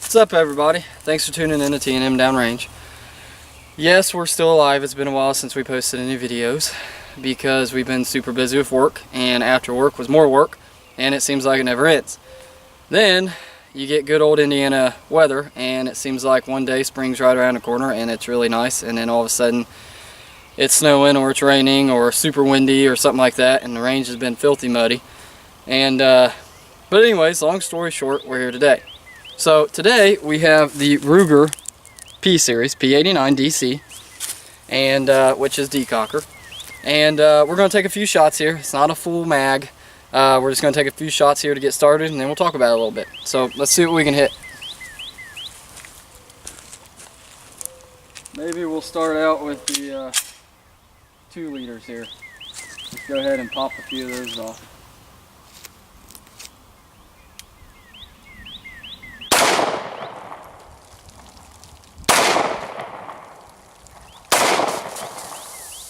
What's up, everybody? Thanks for tuning in to T&M Downrange. Yes, we're still alive. It's been a while since we posted any videos because we've been super busy with work, and after work was more work, and it seems like it never ends. Then you get good old Indiana weather, and it seems like one day spring's right around the corner and it's really nice, and then all of a sudden it's snowing or it's raining or super windy or something like that, and the range has been filthy muddy. And but anyways, long story short, we're here today. So today we have the Ruger P series, P89 DC, and which is decocker. And we're going to take a few shots here. It's not a full mag. We're just going to take a few shots here to get started, and then we'll talk about it a little bit. So let's see what we can hit. Maybe we'll start out with the 2 liters here. Let's go ahead and pop a few of those off.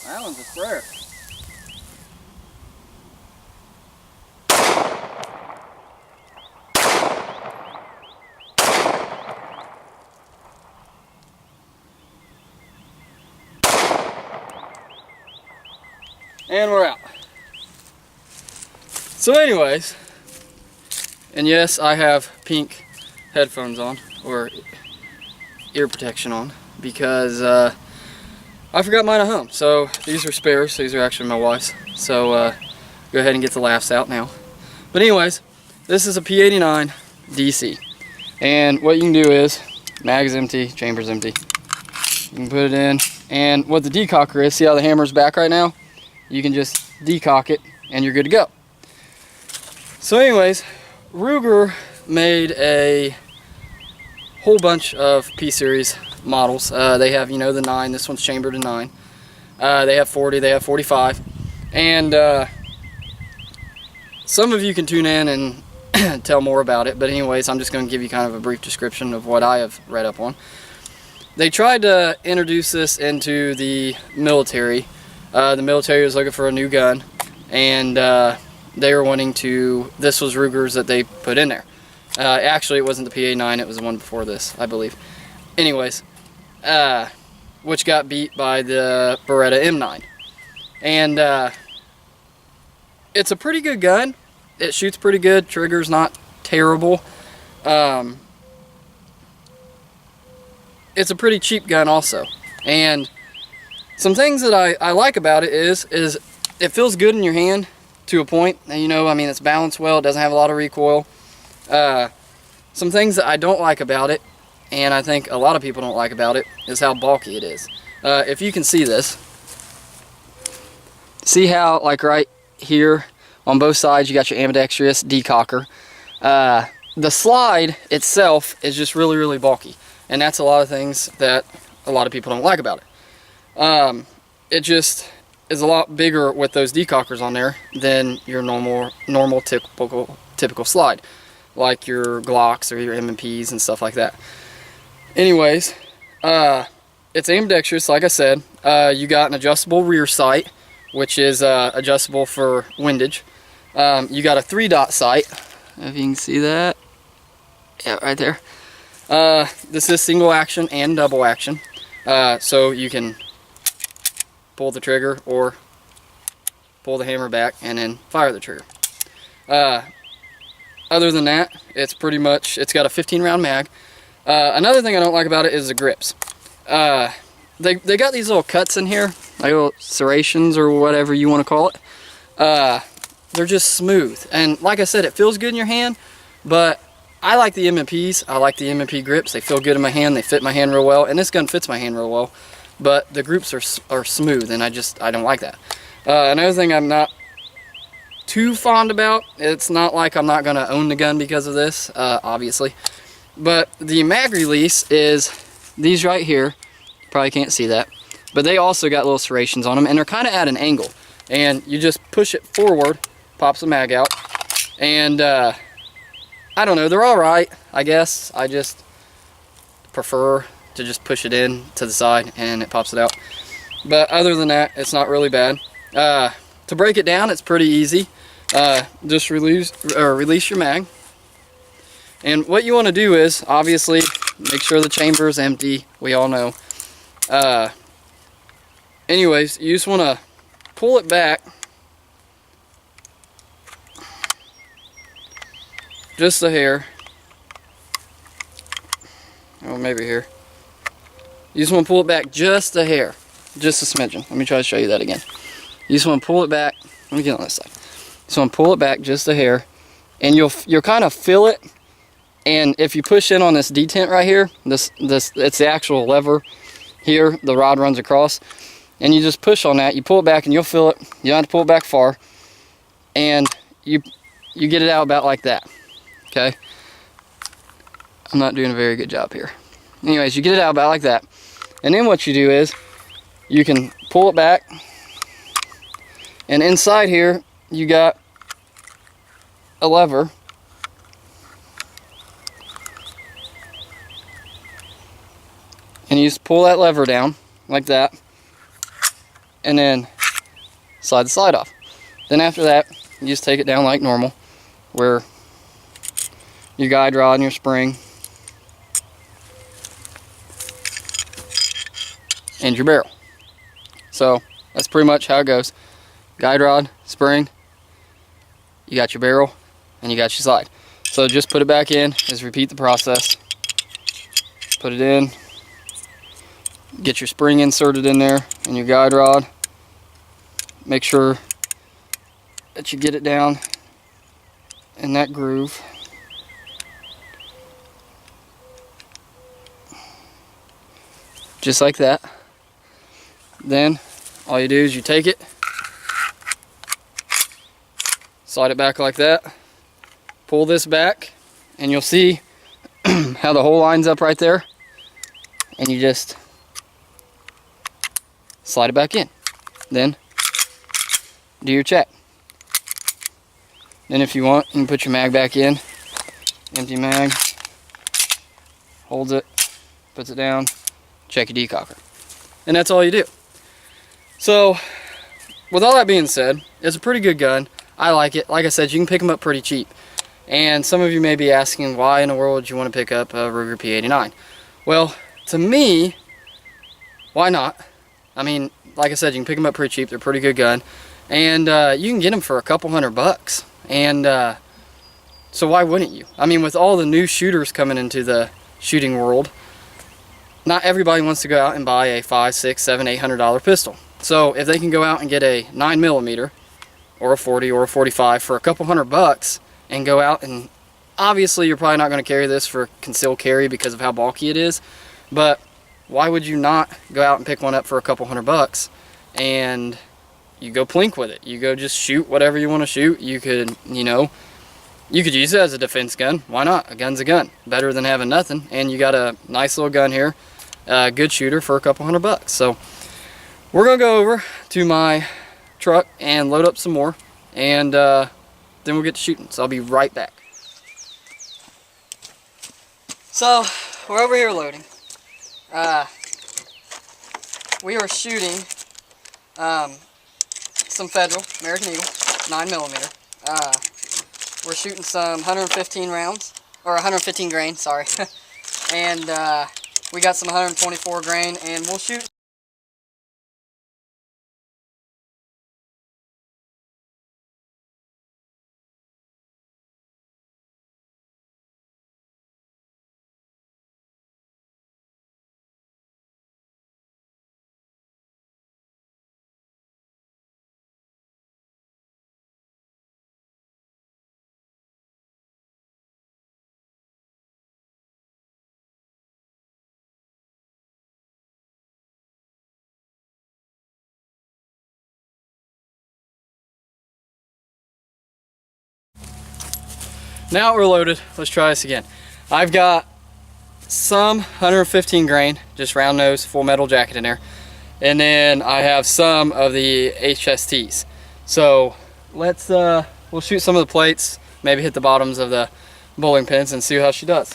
That one's a sprayer. And we're out. So anyways, and yes, I have pink headphones on, or ear protection on, because I forgot mine at home. So these are spares. These are actually my wife's. So go ahead and get the laughs out now. But anyways, this is a P89 DC. And what you can do is, mag's empty, chamber's empty. You can put it in. And what the decocker is, see how the hammer's back right now? You can just decock it and you're good to go. So anyways, Ruger made a whole bunch of P-Series models. They have, you know, the 9. This one's chambered to 9. They have 40, they have 45. And some of you can tune in and tell more about it. But anyways, I'm just going to give you kind of a brief description of what I have read up on. They tried to introduce this into the military. The military was looking for a new gun, and they were wanting to, this was Ruger's that they put in there. Actually, it wasn't the P89, it was the one before this, I believe. Anyways, which got beat by the Beretta M9. And it's a pretty good gun. It shoots pretty good. Trigger's not terrible. It's a pretty cheap gun also. And some things that I like about it is it feels good in your hand to a point. And, you know, I mean, it's balanced well. It doesn't have a lot of recoil. Some things that I don't like about it, and I think a lot of people don't like about it, is how bulky it is. If you can see this, see how, like right here on both sides, you got your ambidextrous decocker. The slide itself is just really, really bulky, and that's a lot of things that a lot of people don't like about it. It just is a lot bigger with those decockers on there than your normal typical slide, like your Glocks or your M&Ps and stuff like that. Anyways, it's ambidextrous, like I said. You got an adjustable rear sight, which is adjustable for windage. You got a 3-dot sight, if you can see that. Yeah, right there. This is single action and double action, so you can pull the trigger or pull the hammer back and then fire the trigger. Other than that, it's pretty much, it's got a 15-round mag. Another thing I don't like about it is the grips. They got these little cuts in here, like little serrations or whatever you want to call it. They're just smooth, and like I said, it feels good in your hand, but I like the M&Ps. I like the M&P grips. They feel good in my hand. They fit my hand real well, and this gun fits my hand real well. But the grips are smooth, and I don't like that. Another thing I'm not too fond about, it's not like I'm not going to own the gun because of this, obviously. But the mag release is these right here. You probably can't see that. But they also got little serrations on them, and they're kind of at an angle. And you just push it forward, pops the mag out. And I don't know, they're alright, I guess. I just prefer to just push it in to the side and it pops it out. But other than that, it's not really bad. To break it down, it's pretty easy. Just release your mag, And what you want to do is, obviously, make sure the chamber is empty. We all know. Anyways, you just want to pull it back just a hair. Oh, maybe here. You just want to pull it back just a hair, just a smidgen. Let me try to show you that again. You just want to pull it back. Let me get on this side. You just want to pull it back just a hair, and you'll kind of feel it. And if you push in on this detent right here, this it's the actual lever here. The rod runs across, and you just push on that. You pull it back, and you'll feel it. You don't have to pull it back far, and you get it out about like that. Okay. I'm not doing a very good job here. Anyways, you get it out about like that, and then what you do is you can pull it back, and inside here you got a lever. And you just pull that lever down like that, and then slide the slide off. Then after that, you just take it down like normal, where your guide rod and your spring and your barrel. So that's pretty much how it goes. Guide rod, spring, you got your barrel, and you got your slide. So just put it back in, just repeat the process. Put it in, get your spring inserted in there and your guide rod. Make sure that you get it down in that groove. Just like that. Then all you do is you take it, slide it back like that, pull this back, and you'll see how the hole lines up right there, and you just slide it back in. Then do your check. Then if you want, you can put your mag back in. Empty mag, holds it, puts it down, check your decocker. And that's all you do. So with all that being said, it's a pretty good gun. I like it. Like I said, you can pick them up pretty cheap. And some of you may be asking, why in the world would you want to pick up a Ruger P89? Well, to me, why not? I mean, like I said, you can pick them up pretty cheap. They're a pretty good gun. And you can get them for a couple $100. And so why wouldn't you? I mean, with all the new shooters coming into the shooting world, not everybody wants to go out and buy a $500, $600, $700, $800 pistol. So if they can go out and get a 9mm or a 40 or a 45 for a couple $100 and go out, and obviously you're probably not going to carry this for concealed carry because of how bulky it is, but why would you not go out and pick one up for a couple $100 and you go plink with it? You go just shoot whatever you want to shoot. You could, you know, you could use it as a defense gun. Why not? A gun's a gun. Better than having nothing. And you got a nice little gun here, a good shooter for a couple $100. So we're gonna go over to my truck and load up some more, and then we'll get to shooting. So I'll be right back. So we're over here loading. We are shooting some Federal American Eagle 9mm. We're shooting some 115 rounds, or 115 grain, sorry. And we got some 124 grain, and we'll shoot. Now we're loaded. Let's try this again. I've got some 115 grain, just round nose, full metal jacket in there. And then I have some of the HSTs. So let's, we'll shoot some of the plates, maybe hit the bottoms of the bowling pins and see how she does.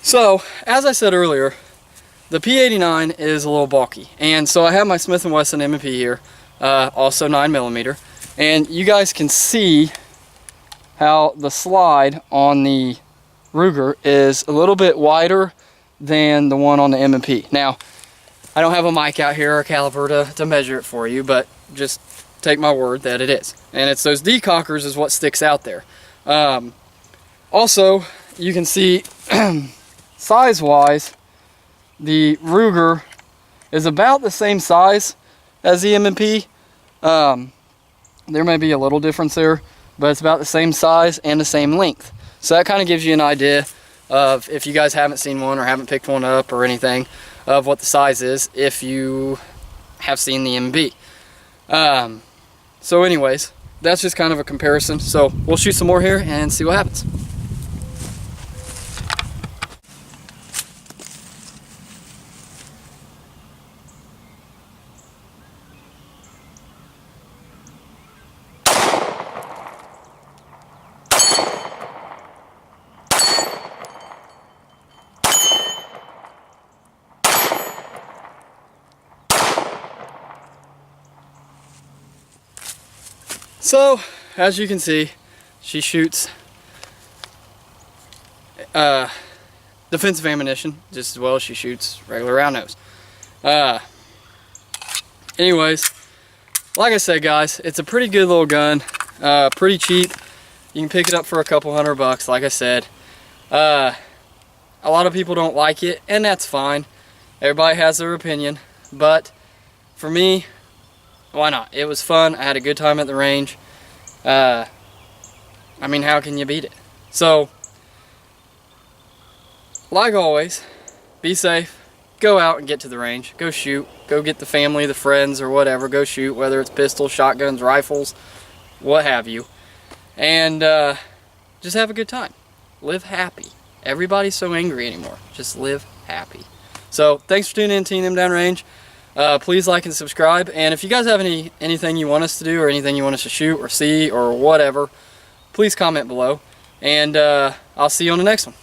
So, as I said earlier, the P89 is a little bulky, and so I have my Smith & Wesson M&P here, also 9mm, and you guys can see how the slide on the Ruger is a little bit wider than the one on the M&P. Now, I don't have a mic out here or a caliper to measure it for you, but just take my word that it is. And it's those decockers is what sticks out there. Also, you can see size-wise, the Ruger is about the same size as the M&P. There may be a little difference there, but it's about the same size and the same length. So that kind of gives you an idea of, if you guys haven't seen one or haven't picked one up or anything, of what the size is if you have seen the M&P. So anyways, that's just kind of a comparison. So we'll shoot some more here and see what happens. So, as you can see, she shoots defensive ammunition just as well as she shoots regular round nose. Anyways, like I said, guys, it's a pretty good little gun, pretty cheap. You can pick it up for a couple $100, like I said. A lot of people don't like it, and that's fine. Everybody has their opinion, but for me, why not? It was fun. I had a good time at the range. I mean, how can you beat it? So, like always, be safe. Go out and get to the range. Go shoot. Go get the family, the friends, or whatever. Go shoot, whether it's pistols, shotguns, rifles, what have you. And just have a good time. Live happy. Everybody's so angry anymore. Just live happy. So, thanks for tuning in to Team Them Downrange. Please like and subscribe, and if you guys have anything you want us to do or anything you want us to shoot or see or whatever, please comment below, and I'll see you on the next one.